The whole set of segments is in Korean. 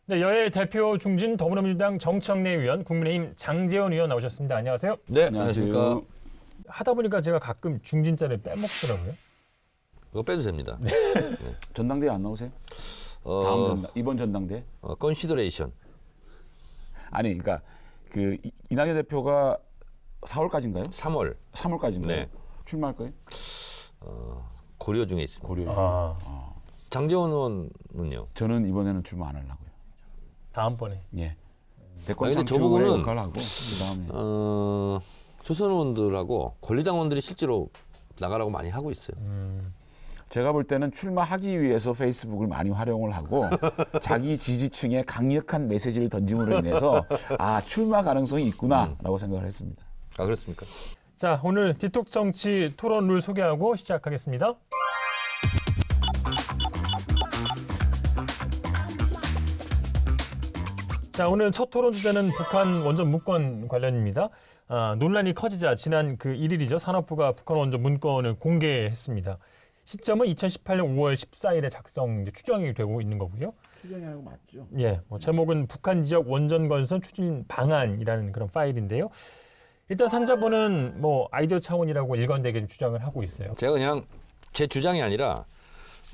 네, 여야 대표 중진 더불어민주당 정청래 의원, 국민의힘 장제원 의원 나오셨습니다. 안녕하세요. 네, 안녕하십니까. 하다 보니까 제가 가끔 중진자를 빼먹더라고요. 이거 빼도 됩니다. 전당대회 안 나오세요? 이번 전당대회? 컨시더레이션. 아니, 그러니까 그 이낙연 대표가 4월까지인가요? 3월 3월까지인가요? 네. 출마할 거예요? 고려 중에 있습니다. 고려. 장제원 의원은요? 저는 이번에는 출마 안 하려고요. 다음번에. 예. 대권 근데 창출의 저보고는 역할을 하고 그다음에 초선 의원들하고 권리당원들이 실제로 나가라고 많이 하고 있어요. 제가 볼 때는 출마하기 위해서 페이스북을 많이 활용을 하고 자기 지지층에 강력한 메시지를 던짐으로 인해서 출마 가능성이 있구나라고 생각을 했습니다. 아, 그렇습니까? 자, 오늘 디톡 정치 토론 룰 소개하고 시작하겠습니다. 자, 오늘 첫 토론 주제는 북한 원전 문건 관련입니다. 논란이 커지자 지난 그 1일이죠. 산업부가 북한 원전 문건을 공개했습니다. 시점은 2018년 5월 14일에 작성 추정이 되고 있는 거고요. 추정이라고 맞죠? 예, 제목은 북한 지역 원전 건설 추진 방안이라는 그런 파일인데요. 일단 산자부는 아이디어 차원이라고 일관되게 주장을 하고 있어요. 제가 그냥 제 주장이 아니라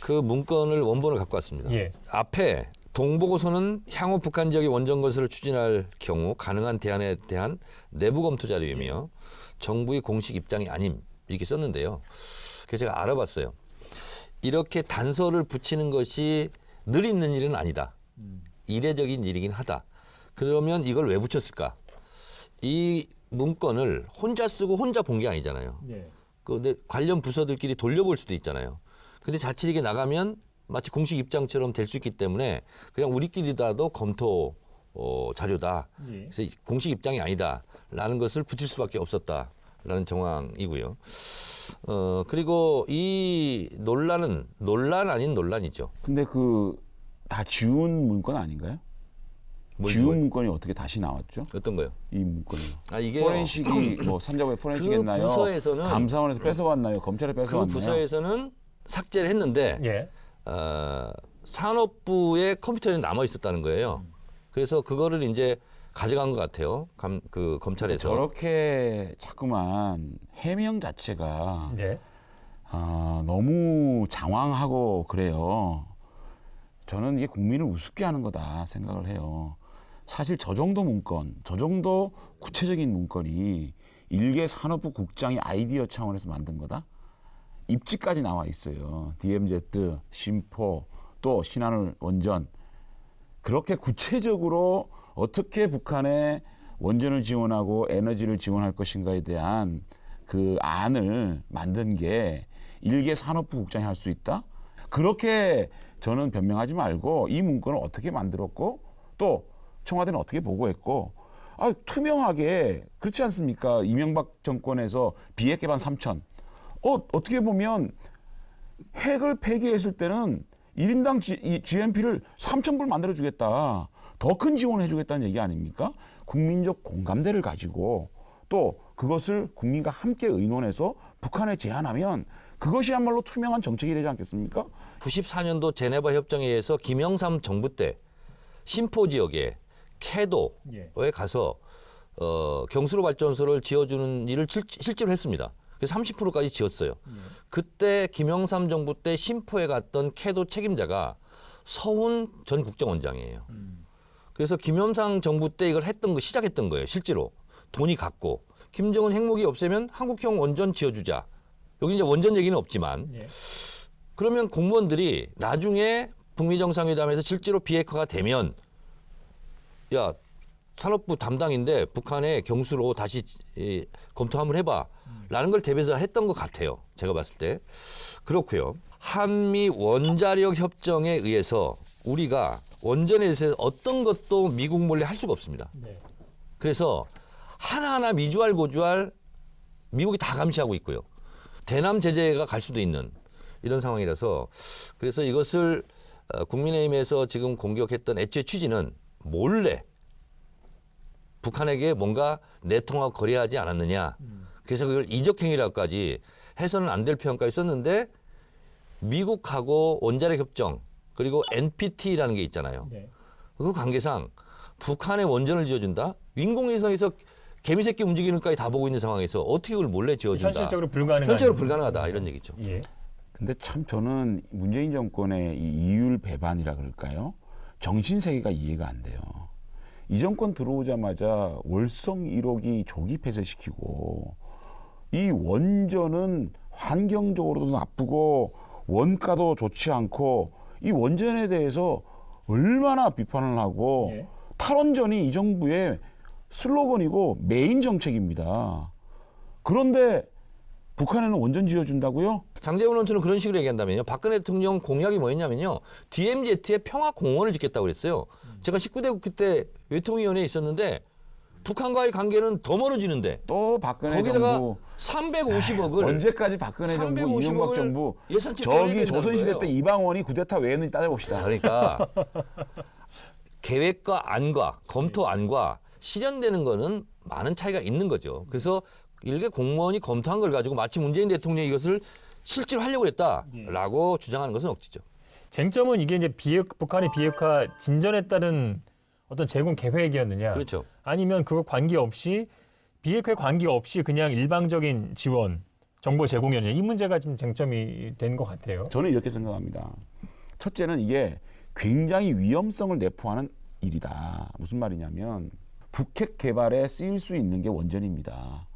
그 문건을 원본을 갖고 왔습니다. 예. 앞에 동보고서는 향후 북한 지역의 원전 건설을 추진할 경우 가능한 대안에 대한 내부 검토 자료이며 정부의 공식 입장이 아님 이렇게 썼는데요. 그래서 제가 알아봤어요. 이렇게 단서를 붙이는 것이 늘 있는 일은 아니다. 이례적인 일이긴 하다. 그러면 이걸 왜 붙였을까? 이 문건을 혼자 쓰고 혼자 본 게 아니잖아요. 예. 근데 관련 부서들끼리 돌려볼 수도 있잖아요. 근데 자칫 이게 나가면 마치 공식 입장처럼 될 수 있기 때문에 그냥 우리끼리라도 검토 자료다. 예. 그래서 공식 입장이 아니다라는 것을 붙일 수밖에 없었다라는 정황이고요. 그리고 이 논란은 논란 아닌 논란이죠. 근데 다 지운 문건 아닌가요? 뭘 지운 지워요? 문건이 어떻게 다시 나왔죠? 어떤 거요? 이 문건이요. 이게요. 포렌식이 산자부에 포렌식 했나요? 부서에서는 감사원에서 뺏어왔나요? 검찰에 그 뺏어왔나요? 부서에서는 삭제를 했는데 예. 산업부의 컴퓨터에 남아 있었다는 거예요. 그래서 그거를 이제 가져간 것 같아요. 검찰에서. 저렇게 자꾸만 해명 자체가 예. 너무 장황하고 그래요. 저는 이게 국민을 우습게 하는 거다 생각을 해요. 사실 저 정도 문건, 저 정도 구체적인 문건이 일개 산업부 국장이 아이디어 차원에서 만든 거다? 입지까지 나와 있어요. DMZ, 심포, 또 신한울 원전. 그렇게 구체적으로 어떻게 북한에 원전을 지원하고 에너지를 지원할 것인가에 대한 그 안을 만든 게 일개 산업부 국장이 할 수 있다? 그렇게 저는 변명하지 말고 이 문건을 어떻게 만들었고 또 청와대는 어떻게 보고했고 투명하게 그렇지 않습니까? 이명박 정권에서 비핵 개방 3천. 어떻게 보면 핵을 폐기했을 때는 1인당 GNP를 3,000불 만들어주겠다. 더 큰 지원을 해주겠다는 얘기 아닙니까? 국민적 공감대를 가지고 또 그것을 국민과 함께 의논해서 북한에 제안하면 그것이야말로 투명한 정책이 되지 않겠습니까? 94년도 제네바 협정에 의해서 김영삼 정부 때 신포 지역에 캐도에 가서 경수로 발전소를 지어주는 일을 실제로 했습니다. 그래서 30%까지 지었어요. 그때 김영삼 정부 때 신포에 갔던 캐도 책임자가 서훈 전 국정원장이에요. 그래서 김영삼 정부 때 이걸 시작했던 거예요. 실제로 돈이 갔고 김정은 핵무기 없애면 한국형 원전 지어주자. 여기 이제 원전 얘기는 없지만 그러면 공무원들이 나중에 북미 정상회담에서 실제로 비핵화가 되면 야 산업부 담당인데 북한의 경수로 다시 검토 한번 해봐 라는 걸 대비해서 했던 것 같아요. 제가 봤을 때. 그렇고요. 한미 원자력 협정에 의해서 우리가 원전에 대해서 어떤 것도 미국 몰래 할 수가 없습니다. 네. 그래서 하나하나 미주알 고주알 미국이 다 감시하고 있고요. 대남 제재가 갈 수도 있는 이런 상황이라서 그래서 이것을 국민의힘에서 지금 공격했던 애초의 취지는 몰래 북한에게 뭔가 내통하고 거래하지 않았느냐. 그래서 그걸 이적행위라고까지 해서는 안 될 표현까지 썼는데 미국하고 원자력 협정 그리고 NPT라는 게 있잖아요. 네. 그 관계상 북한의 원전을 지어준다? 인공위성에서 개미새끼 움직이는 까지 다 보고 있는 상황에서 어떻게 그걸 몰래 지어준다? 현실적으로 불가능한. 현실적으로 불가능하다 이런 얘기죠. 예. 근데 참 저는 문재인 정권의 이 이율 배반이라 그럴까요? 정신 세계가 이해가 안 돼요. 이 정권 들어오자마자 월성 1호기 조기 폐쇄시키고 이 원전은 환경적으로도 나쁘고 원가도 좋지 않고 이 원전에 대해서 얼마나 비판을 하고 예. 탈원전이 이 정부의 슬로건이고 메인 정책입니다. 그런데 북한에는 원전 지어준다고요? 장제원 원처는 그런 식으로 얘기한다면요. 박근혜 대통령 공약이 뭐였냐면요. DMZ에 평화공원을 짓겠다고 그랬어요. 제가 19대 국회 때 외통위원회에 있었는데 북한과의 관계는 더 멀어지는데 또 박근혜 거기다가 정부 350억을 언제까지 박근혜 정부 350억 을 이명박 정부 예산책 줘야 저기 된다는 조선시대 거예요. 때 이방원이 쿠데타 왜 했는지 따져봅시다. 그러니까 계획과 안과 검토안과 실현되는 거는 많은 차이가 있는 거죠. 그래서 일개 공무원이 검토한 걸 가지고 마치 문재인 대통령이 이것을 실제로 하려고 했다라고 주장하는 것은 억지죠. 쟁점은 이게 이제 북한의 비핵화 진전에 따른 어떤 제공 계획이었느냐. 그렇죠. 아니면 그거 관계없이 비핵화에 관계없이 그냥 일방적인 지원, 정보 제공이었느냐. 이 문제가 좀 쟁점이 된 것 같아요. 저는 이렇게 생각합니다. 첫째는 이게 굉장히 위험성을 내포하는 일이다. 무슨 말이냐면 북핵 개발에 쓰일 수 있는 게 원전입니다.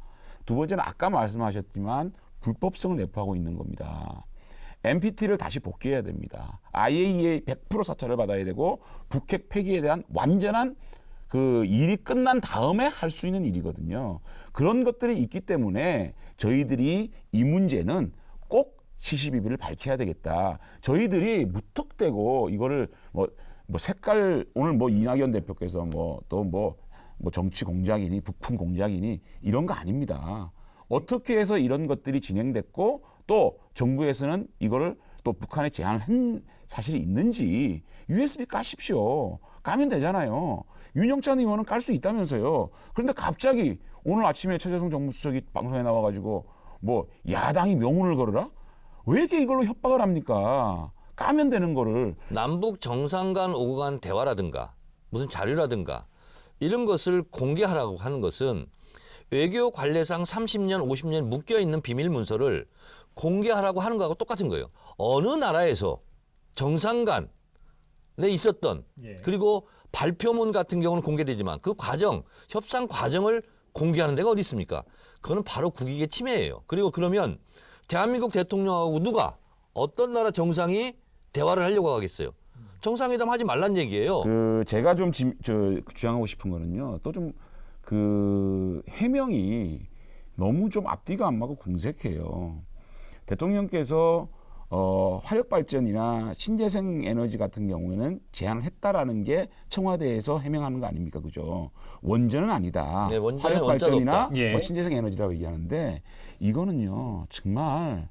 두 번째는 아까 말씀하셨지만 불법성을 내포하고 있는 겁니다. NPT를 다시 복귀해야 됩니다. IAEA 100% 사찰을 받아야 되고 북핵 폐기에 대한 완전한 그 일이 끝난 다음에 할 수 있는 일이거든요. 그런 것들이 있기 때문에 저희들이 이 문제는 꼭 시시비비를 밝혀야 되겠다. 저희들이 무턱대고 이거를 뭐 색깔 오늘 뭐 이낙연 대표께서 뭐 정치 공작이니 북풍 공작이니 이런 거 아닙니다. 어떻게 해서 이런 것들이 진행됐고 또 정부에서는 이거를 또 북한에 제한을 한 사실이 있는지 USB 까십시오. 까면 되잖아요. 윤영찬 의원은 깔 수 있다면서요. 그런데 갑자기 오늘 아침에 최재성 정무수석이 방송에 나와가지고 뭐 야당이 명운을 걸어라? 왜 이렇게 이걸로 협박을 합니까? 까면 되는 거를. 남북 정상 간 오고 간 대화라든가 무슨 자료라든가 이런 것을 공개하라고 하는 것은 외교 관례상 30년, 50년 묶여있는 비밀 문서를 공개하라고 하는 거하고 똑같은 거예요. 어느 나라에서 정상 간에 있었던 그리고 발표문 같은 경우는 공개되지만 그 과정, 협상 과정을 공개하는 데가 어디 있습니까? 그거는 바로 국익의 침해예요. 그리고 그러면 대한민국 대통령하고 누가 어떤 나라 정상이 대화를 하려고 하겠어요? 정상회담 하지 말란 얘기예요. 제가 좀 주장하고 싶은 거는요. 또 좀 그 해명이 너무 좀 앞뒤가 안 맞고 궁색해요. 대통령께서 화력 발전이나 신재생 에너지 같은 경우에는 제한을 했다라는 게 청와대에서 해명하는 거 아닙니까, 그죠? 원전은 아니다. 네, 원전에 화력 원자도 발전이나 없다. 예. 뭐 신재생 에너지라고 얘기하는데 이거는요 정말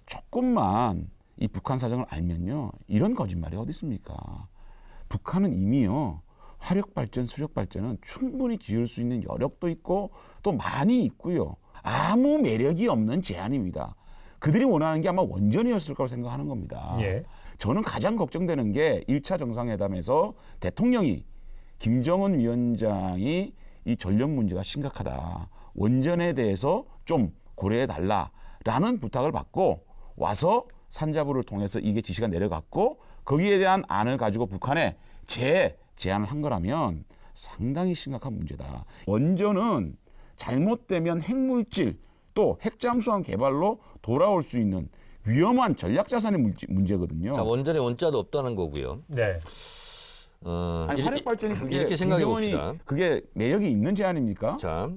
조금만 이 북한 사정을 알면요 이런 거짓말이 어디 있습니까? 북한은 이미요 화력 발전, 수력 발전은 충분히 지을 수 있는 여력도 있고 또 많이 있고요. 아무 매력이 없는 제안입니다. 그들이 원하는 게 아마 원전이었을 거라고 생각하는 겁니다. 예. 저는 가장 걱정되는 게 1차 정상회담에서 대통령이 김정은 위원장이 이 전력 문제가 심각하다. 원전에 대해서 좀 고려해 달라라는 부탁을 받고 와서 산자부를 통해서 이게 지시가 내려갔고 거기에 대한 안을 가지고 북한에 제안을 한 거라면 상당히 심각한 문제다. 원전은 잘못되면 핵물질 또 핵잠수함 개발로 돌아올 수 있는 위험한 전략자산의 문제거든요. 자, 원전에 원자도 없다는 거고요. 네. 아니, 화력 발전이 그게 이렇게 생각해 김정은이 봅시다. 그게 매력이 있는 제안입니까? 자,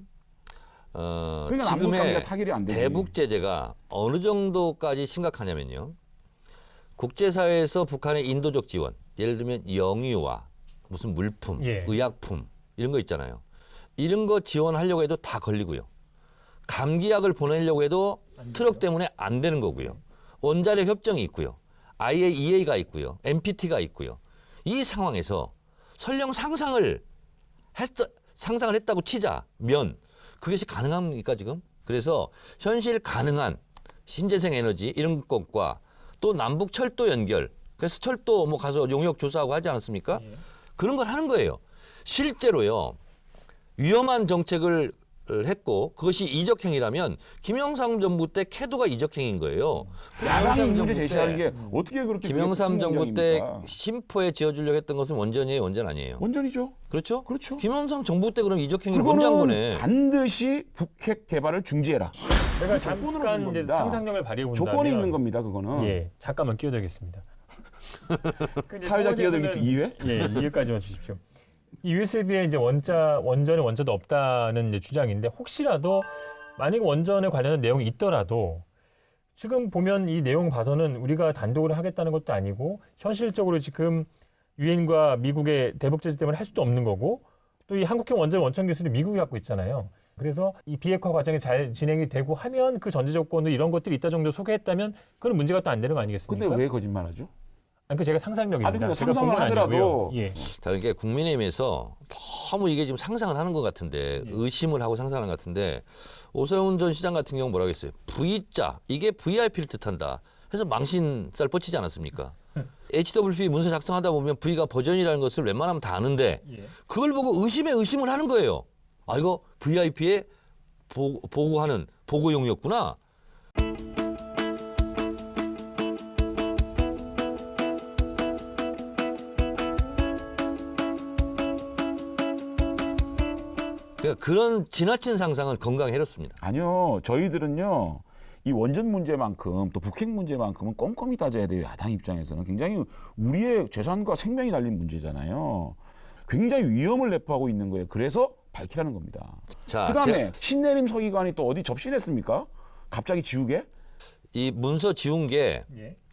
그러니까 남북 지금의 관계가 타결이 안 되지. 대북 제재가 어느 정도까지 심각하냐면요. 국제사회에서 북한의 인도적 지원, 예를 들면 영유아, 무슨 물품, 예. 의약품 이런 거 있잖아요. 이런 거 지원하려고 해도 다 걸리고요. 감기약을 보내려고 해도 트럭 때문에 안 되는 거고요. 원자력 협정이 있고요. IAEA가 있고요. NPT가 있고요. 이 상황에서 설령 상상을 했다고 치자면 그것이 가능합니까 지금? 그래서 현실 가능한 신재생 에너지 이런 것과 또 남북 철도 연결, 그래서 철도 뭐 가서 용역 조사하고 하지 않았습니까? 그런 걸 하는 거예요. 실제로요. 위험한 정책을 했고 그것이 이적행위라면 김영삼 정부 때 캐도가 이적행위인 거예요. 야당이 문제 제시하는 게 어떻게 그렇게 김영삼 정부 때 공장입니까? 심포에 지어주려고 했던 것은 원전이에요, 원전 아니에요? 원전이죠. 그렇죠? 그렇죠. 김영삼 정부 때 그럼 이적행위를 먼저 한 그거는 거네. 반드시 북핵 개발을 중지해라. 제가 조건으로 준 잠깐 이제 겁니다. 상상력을 발휘해 본다면 조건이 있는 겁니다. 그거는. 예, 잠깐만 끼어들겠습니다. 사회자 끼어들기 2회? 예, 2회까지만 주십시오. 이 USB에 이제 원전에 원자도 없다는 이제 주장인데 혹시라도 만약 원전에 관련한 내용이 있더라도 지금 보면 이 내용 봐서는 우리가 단독으로 하겠다는 것도 아니고 현실적으로 지금 유엔과 미국의 대북 제재 때문에 할 수도 없는 거고 또 이 한국형 원전 원천 기술이 미국이 갖고 있잖아요. 그래서 이 비핵화 과정이 잘 진행이 되고 하면 그 전제 조건도 이런 것들이 있다 정도 소개했다면 그건 문제가 또 안 되는 거 아니겠습니까? 근데 왜 거짓말하죠? 아니, 그 제가 상상력입니다. 아니, 그러니까 제가 본 상상을 건 하더라도 아니고요. 예. 다른 게 국민의힘에서 너무 이게 지금 상상을 하는 것 같은데 의심을 하고 상상하는 것 같은데 오세훈 전 시장 같은 경우 뭐라고 했어요? V자 이게 VIP를 뜻한다. 해서 망신살 뻗치지 않았습니까? HWP 문서 작성하다 보면 V가 버전이라는 것을 웬만하면 다 아는데 예. 그걸 보고 의심에 의심을 하는 거예요. 아 이거 VIP에 보고하는 보고용이었구나. 그러니까 그런 지나친 상상은 건강에 해롭습니다. 아니요. 저희들은요. 이 원전 문제만큼 또 북핵 문제만큼은 꼼꼼히 따져야 돼요. 야당 입장에서는 굉장히 우리의 재산과 생명이 달린 문제잖아요. 굉장히 위험을 내포하고 있는 거예요. 그래서 밝히라는 겁니다. 자, 그다음에 신내림 서기관이 또 어디 접신했습니까? 갑자기 지우개? 이 문서 지운 게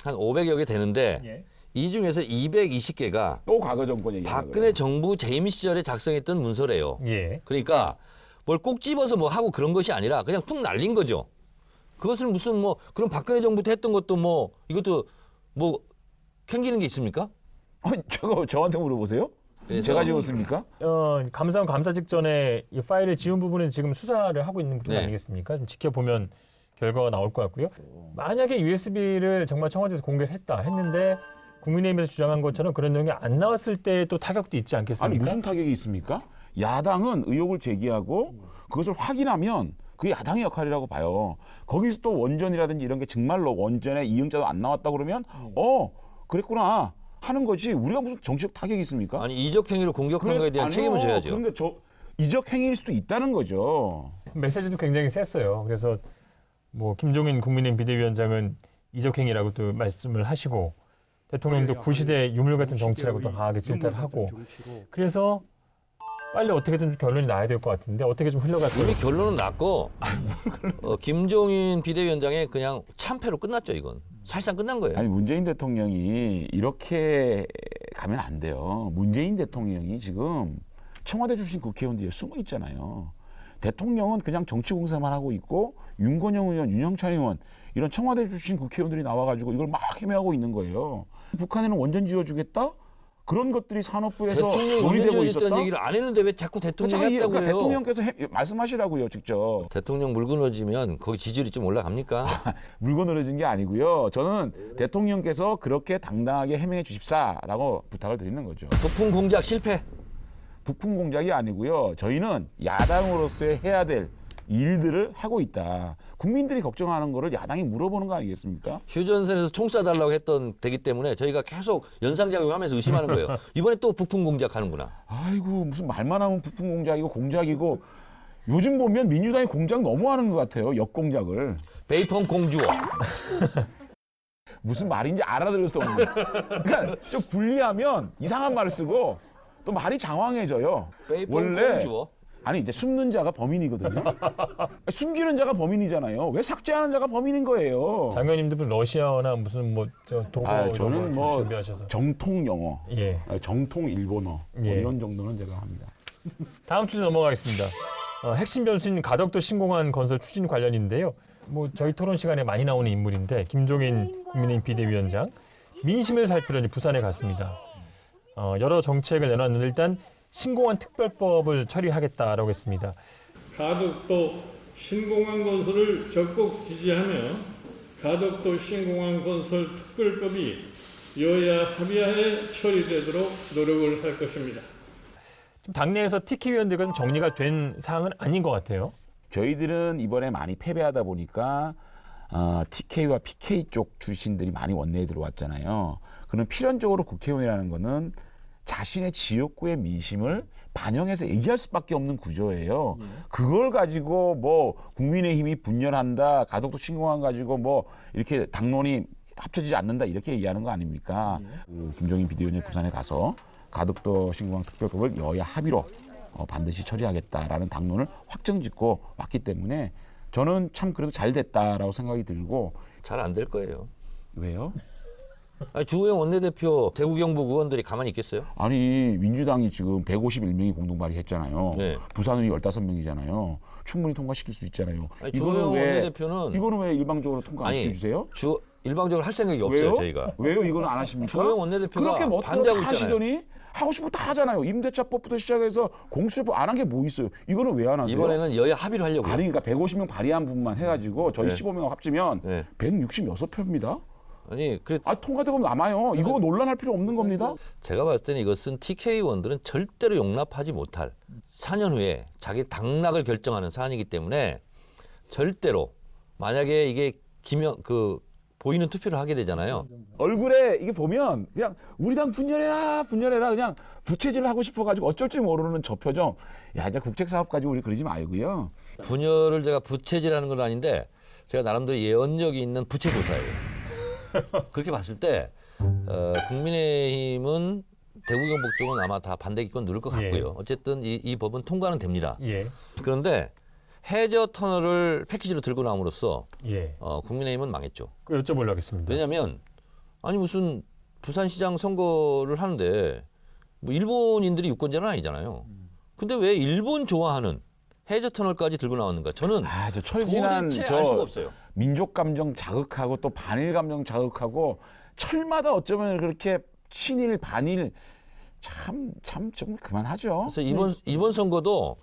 한 예. 500여 개 되는데 예. 이 중에서 220개가 또 과거 정권 얘기하는 박근혜 거예요. 정부 재임 시절에 작성했던 문서래요. 예. 그러니까 뭘 꼭 집어서 뭐 하고 그런 것이 아니라 그냥 툭 날린 거죠. 그것을 무슨 뭐 그럼 박근혜 정부 때 했던 것도 뭐 이것도 뭐 캥기는 게 있습니까? 아니, 저한테 물어보세요? 그래서 제가 지웠습니까? 감사원 감사 직전에 이 파일을 지운 부분은 지금 수사를 하고 있는 부분 네. 아니겠습니까? 좀 지켜보면 결과가 나올 것 같고요. 만약에 USB를 정말 청와대에서 공개를 했는데 국민의힘에서 주장한 것처럼 그런 내용이 안 나왔을 때 또 타격도 있지 않겠습니까? 아니 무슨 타격이 있습니까? 야당은 의혹을 제기하고 그것을 확인하면 그게 야당의 역할이라고 봐요. 거기서 또 원전이라든지 이런 게 정말로 원전에 이응자도 안 나왔다 그러면 그랬구나 하는 거지. 우리가 무슨 정치적 타격이 있습니까? 아니 이적 행위로 공격한 거에 대한 아니요. 책임을 져야죠. 그런데 이적 행위일 수도 있다는 거죠. 메시지도 굉장히 셌어요. 그래서 뭐 김종인 국민의힘 비대위원장은 이적행위라고 또 말씀을 하시고 대통령도 구시대 유물 같은 정치라고 또 강하게 질타를 하고 그래서 빨리 어떻게든 좀 결론이 나야 될 것 같은데 어떻게 좀 흘러갈 이미 거예요? 결론은 났고 김종인 비대위원장의 그냥 참패로 끝났죠. 이건 사실상 끝난 거예요. 아니 문재인 대통령이 이렇게 가면 안 돼요. 문재인 대통령이 지금 청와대 출신 국회의원들이 숨어 있잖아요. 대통령은 그냥 정치 공세만 하고 있고 윤건영 의원, 윤영찬 의원 이런 청와대 출신 국회의원들이 나와가지고 이걸 막 헤매하고 있는 거예요. 북한에는 원전 지어주겠다? 그런 것들이 산업부에서 대통령이 논의되고 원전 있었다? 지었다는 얘기를 안 했는데 왜 자꾸 대통령이 했다고 해요? 대통령께서 말씀하시라고요, 직접. 대통령 물 끊어지면 거기 지지율이 좀 올라갑니까? 물건 늘어진 게 아니고요. 저는 대통령께서 그렇게 당당하게 해명해 주십사라고 부탁을 드리는 거죠. 부품 공작 실패. 부품 공작이 아니고요. 저희는 야당으로서의 해야 될 일들을 하고 있다. 국민들이 걱정하는 거를 야당이 물어보는 거 아니겠습니까? 휴전선에서 총 쏴달라고 했던 되기 때문에 저희가 계속 연상작용하면서 의심하는 거예요. 이번에 또 부품 공작하는구나. 아이고 무슨 말만 하면 부품 공작이고 공작이고 요즘 보면 민주당이 공작 너무 하는 것 같아요. 역공작을. 베이펑 공주어. 무슨 말인지 알아들을 수 없는. 그러니까 좀 불리하면 이상한 말을 쓰고 또 말이 장황해져요. 베이펑 원래 공주어. 아니 이제 숨는 자가 범인이거든요. 숨기는 자가 범인이잖아요. 왜 삭제하는 자가 범인인 거예요. 장관님들 러시아어나 무슨 뭐저 독어 저는 뭐 준비하셔서 정통 영어, 예. 정통 일본어 뭐 예. 이런 정도는 제가 합니다. 다음 주제 넘어가겠습니다. 핵심 변수인 가덕도 신공항 건설 추진 관련인데요. 뭐 저희 토론 시간에 많이 나오는 인물인데 김종인 국민의힘 비대위원장 민심을 살피려니 부산에 갔습니다. 여러 정책을 내놨는데 일단 신공항 특별법을 처리하겠다라고 했습니다. 가덕도 신공항 건설을 적극 지지하며 가덕도 신공항 건설 특별법이 여야 합의하에 처리되도록 노력을 할 것입니다. 좀 당내에서 TK 의원들과는 정리가 된 사항은 아닌 것 같아요. 저희들은 이번에 많이 패배하다 보니까 TK와 PK 쪽 출신들이 많이 원내에 들어왔잖아요. 그럼 필연적으로 국회의원이라는 거는 자신의 지역구의 민심을 반영해서 얘기할 수밖에 없는 구조예요. 그걸 가지고 뭐 국민의힘이 분열한다, 가덕도 신공항 가지고 뭐 이렇게 당론이 합쳐지지 않는다 이렇게 얘기하는 거 아닙니까? 그 김종인 비대위원장이 부산에 가서 가덕도 신공항 특별법을 여야 합의로 반드시 처리하겠다라는 당론을 확정짓고 왔기 때문에 저는 참 그래도 잘 됐다라고 생각이 들고. 잘 안 될 거예요. 왜요? 아니, 주호영 원내대표 대구 경북 의원들이 가만히 있겠어요? 아니 민주당이 지금 151명이 공동 발의했잖아요. 네. 부산은 15명이잖아요. 충분히 통과시킬 수 있잖아요. 아니, 주호영 원내대표는 이거는 왜 일방적으로 통과 안 아니, 시켜주세요? 일방적으로 할 생각이 없어요, 왜요? 저희가. 왜요? 이거는 안 하십니까? 주호영 원내대표가 그렇게 멋대로 반대하고 다 있잖아요. 하시더니 하고 싶은 거 다 하잖아요. 임대차법부터 시작해서 공수처법 안 한 게 뭐 있어요? 이거는 왜 안 하세요? 이번에는 여야 합의를 하려고요. 아니 그러니까 150명 발의한 부분만 해가지고 저희 네. 15명 합치면 네. 166표입니다. 아니, 통과되고 남아요. 이거 논란할 필요 없는 겁니다. 제가 봤을 때는 이것은 TK 의원들은 절대로 용납하지 못할 4년 후에 자기 당락을 결정하는 사안이기 때문에 절대로 만약에 이게 보이는 투표를 하게 되잖아요. 얼굴에 이게 보면 그냥 우리 당 분열해라 그냥 부채질을 하고 싶어가지고 어쩔 줄 모르는 저 표정. 야 이제 국책사업 가지고 우리 그러지 말고요. 분열을 제가 부채질하는 건 아닌데 제가 나름대로 예언력이 있는 부채도사예요. 그렇게 봤을 때 국민의힘은 대구 경북 쪽은 아마 다 반대 기권 누를 것 같고요. 예. 어쨌든 이 법은 통과는 됩니다. 예. 그런데 해저 터널을 패키지로 들고 나옴으로써 예. 국민의힘은 망했죠. 그 여쭤보려고 하겠습니다. 왜냐하면 아니 무슨 부산시장 선거를 하는데 뭐 일본인들이 유권자는 아니잖아요. 근데 왜 일본 좋아하는 해저 터널까지 들고 나왔는가? 저는 저 철진한 도대체 알 수가 없어요. 민족 감정 자극하고 또 반일 감정 자극하고 철마다 어쩌면 그렇게 친일 반일 참 좀 그만하죠. 그래서 이번 선거도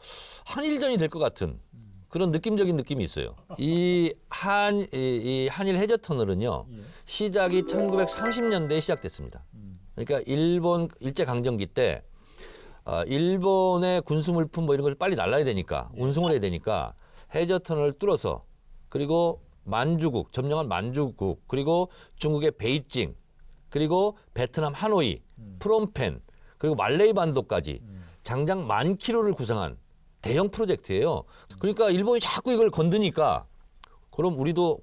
한일전이 될 것 같은 그런 느낌적인 느낌이 있어요. 이 한일 해저 터널은요 시작이 1930년대에 시작됐습니다. 그러니까 일본 일제 강점기 때 일본의 군수 물품 뭐 이런 걸 빨리 날라야 되니까 운송을 해야 되니까 해저 터널을 뚫어서 그리고 만주국 점령한 만주국 그리고 중국의 베이징 그리고 베트남 하노이 프롬펜 그리고 말레이 반도까지 장장 10,000km를 구성한 대형 프로젝트예요. 그러니까 일본이 자꾸 이걸 건드니까 그럼 우리도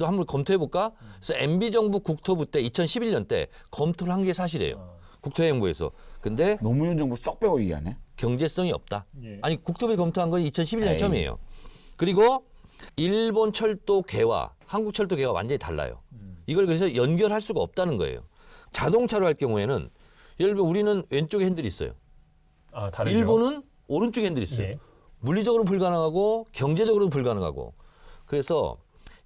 한번 검토해 볼까? 그래서 MB 정부 국토부 때 2011년 때 검토를 한 게 사실이에요. 국토행정부에서. 근데 노무현 정부 쏙 빼고 얘기하네. 경제성이 없다. 예. 아니 국토부에 검토한 건 2011년 에이. 처음이에요. 그리고 일본 철도계와 한국 철도계가 완전히 달라요. 이걸 그래서 연결할 수가 없다는 거예요. 자동차로 할 경우에는 예를 들면 우리는 왼쪽에 핸들이 있어요. 다르죠? 일본은 오른쪽에 핸들이 있어요. 예. 물리적으로 불가능하고 경제적으로도 불가능하고 그래서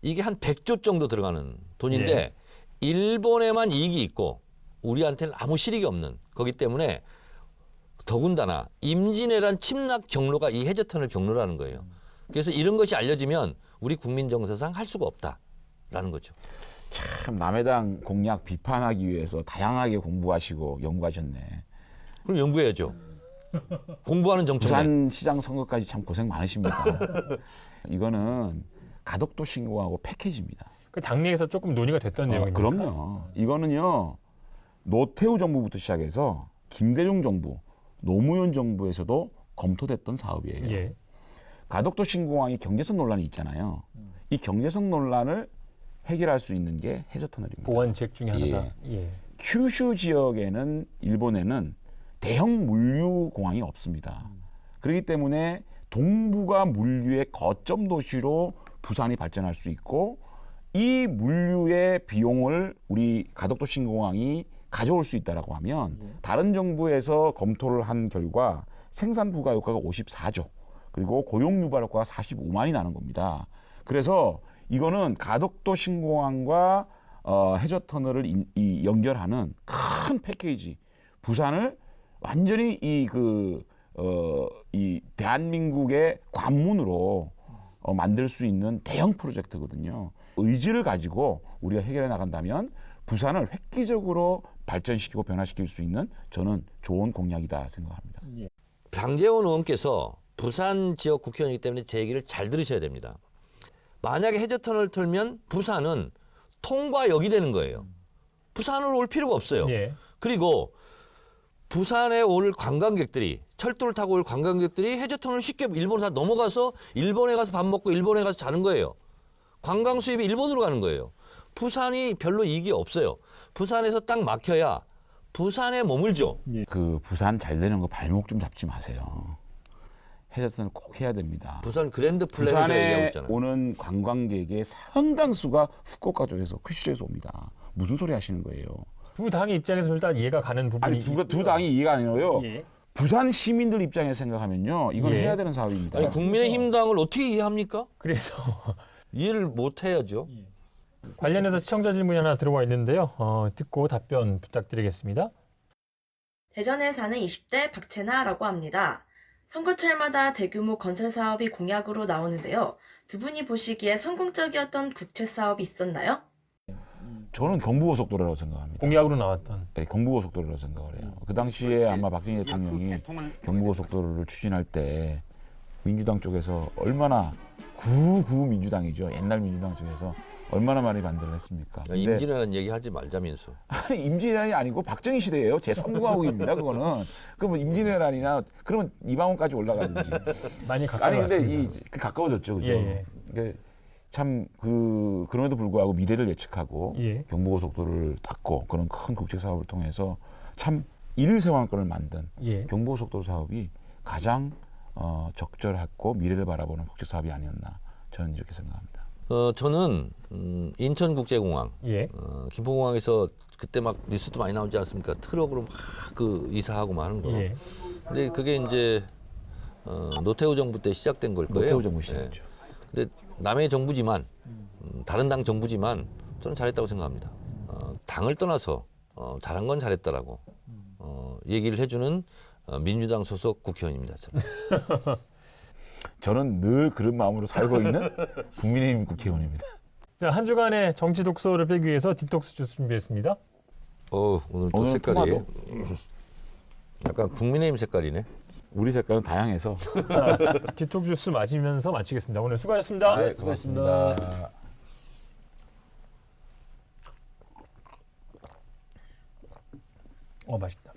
이게 한 100조 정도 들어가는 돈인데 예. 일본에만 이익이 있고 우리한테는 아무 실익이 없는 거기 때문에 더군다나 임진왜란 침략 경로가 이 해저터널 경로라는 거예요. 그래서 이런 것이 알려지면 우리 국민 정서상 할 수가 없다라는 거죠. 참 남의 당 공약 비판하기 위해서 다양하게 공부하시고 연구하셨네. 그럼 연구해야죠. 공부하는 정청래. 부산시장 선거까지 참 고생 많으십니다. 이거는 가덕도 신공하고 패키지입니다. 그 당내에서 조금 논의가 됐던 내용입니다. 그럼요. 이거는요. 노태우 정부부터 시작해서 김대중 정부, 노무현 정부에서도 검토됐던 사업이에요. 예. 가덕도 신공항이 경제성 논란이 있잖아요. 이 경제성 논란을 해결할 수 있는 게 해저터널입니다. 보완책 중에 하나다. 예. 큐슈 지역에는 일본에는 대형 물류 공항이 없습니다. 그렇기 때문에 동북아 물류의 거점 도시로 부산이 발전할 수 있고 이 물류의 비용을 우리 가덕도 신공항이 가져올 수 있다라고 하면 다른 정부에서 검토를 한 결과 생산 부가 효과가 54조 그리고 고용 유발 효과가 45만이 나는 겁니다. 그래서 이거는 가덕도 신공항과 해저터널을 연결하는 큰 패키지 부산을 완전히 이 대한민국의 관문으로 만들 수 있는 대형 프로젝트거든요. 의지를 가지고 우리가 해결해 나간다면 부산을 획기적으로 발전시키고 변화시킬 수 있는 저는 좋은 공약이다 생각합니다. 장제원 의원께서 부산 지역 국회의원이기 때문에 제 얘기를 잘 들으셔야 됩니다. 만약에 해저터널을 털면 부산은 통과역이 되는 거예요. 부산으로 올 필요가 없어요. 예. 그리고 부산에 올 관광객들이 철도를 타고 올 관광객들이 해저터널을 쉽게 일본으로 다 넘어가서 일본에 가서 밥 먹고 일본에 가서 자는 거예요. 관광 수입이 일본으로 가는 거예요. 부산이 별로 이익이 없어요. 부산에서 딱 막혀야 부산에 머물죠. 그 부산 잘 되는 거 발목 좀 잡지 마세요. 해저터널 꼭 해야 됩니다. 부산 그랜드 플랜을 제가 얘기하고 부산에 있잖아요. 오는 관광객의 상당수가 후쿠오카 쪽에서 큐슈에서 옵니다. 무슨 소리 하시는 거예요? 두 당의 입장에서 일단 이해가 가는 부분이 아니 두 당이 이해가 아니라요. 예. 부산 시민들 입장에서 생각하면요, 이건 예. 해야 되는 사업입니다. 아니, 국민의힘 당을 어떻게 이해합니까? 그래서 이해를 못 해야죠. 관련해서 시청자 질문이 하나 들어와 있는데요. 듣고 답변 부탁드리겠습니다. 대전에 사는 20대 박채나라고 합니다. 선거철마다 대규모 건설 사업이 공약으로 나오는데요. 두 분이 보시기에 성공적이었던 국채 사업이 있었나요? 저는 경부고속도로라고 생각합니다. 공약으로 나왔던 네, 경부고속도로라고 생각을 해요. 그 당시에 아마 박정희 대통령이 경부고속도로를 추진할 때 민주당 쪽에서 얼마나 구구 민주당이죠. 옛날 민주당 쪽에서 얼마나 많이 반대를 했습니까? 근데 임진왜란 얘기하지 말자면서. 아니 임진왜란이 아니고 박정희 시대예요. 제3공화국입니다. 그거는. 그러면 임진왜란이나 그러면 이방원까지 올라가든지. 많이 아니 근데 가까웠습니다. 가까워졌죠, 그죠? 예, 예. 참 그럼에도 불구하고 미래를 예측하고 예. 경부고속도로를 닦고 그런 큰 국책 사업을 통해서 참 일세왕권을 만든 예. 경부고속도로 사업이 가장 적절하고 미래를 바라보는 국책 사업이 아니었나 저는 이렇게 생각합니다. 저는 인천국제공항, 예. 김포공항에서 그때 막 뉴스도 많이 나오지 않습니까? 트럭으로 막 그 이사하고 막 하는 거. 예. 근데 그게 이제 노태우 정부 때 시작된 걸 거예요. 노태우 정부 시작이죠. 근데 남의 정부지만 다른 당 정부지만 저는 잘했다고 생각합니다. 당을 떠나서 잘한 건 잘했다라고 얘기를 해주는 민주당 소속 국회의원입니다. 저는. 저는 늘 그런 마음으로 살고 있는 국민의힘 국회의원입니다. 자, 한 주간의 정치 독서를 빼기 위해서 디톡스 주스 준비했습니다. 오늘 또 오늘 색깔이 토마토. 약간 국민의힘 색깔이네. 우리 색깔은 다양해서. 자, 디톡스 주스 마시면서 마치겠습니다. 오늘 수고하셨습니다. 네, 수고하셨습니다. 맛있다.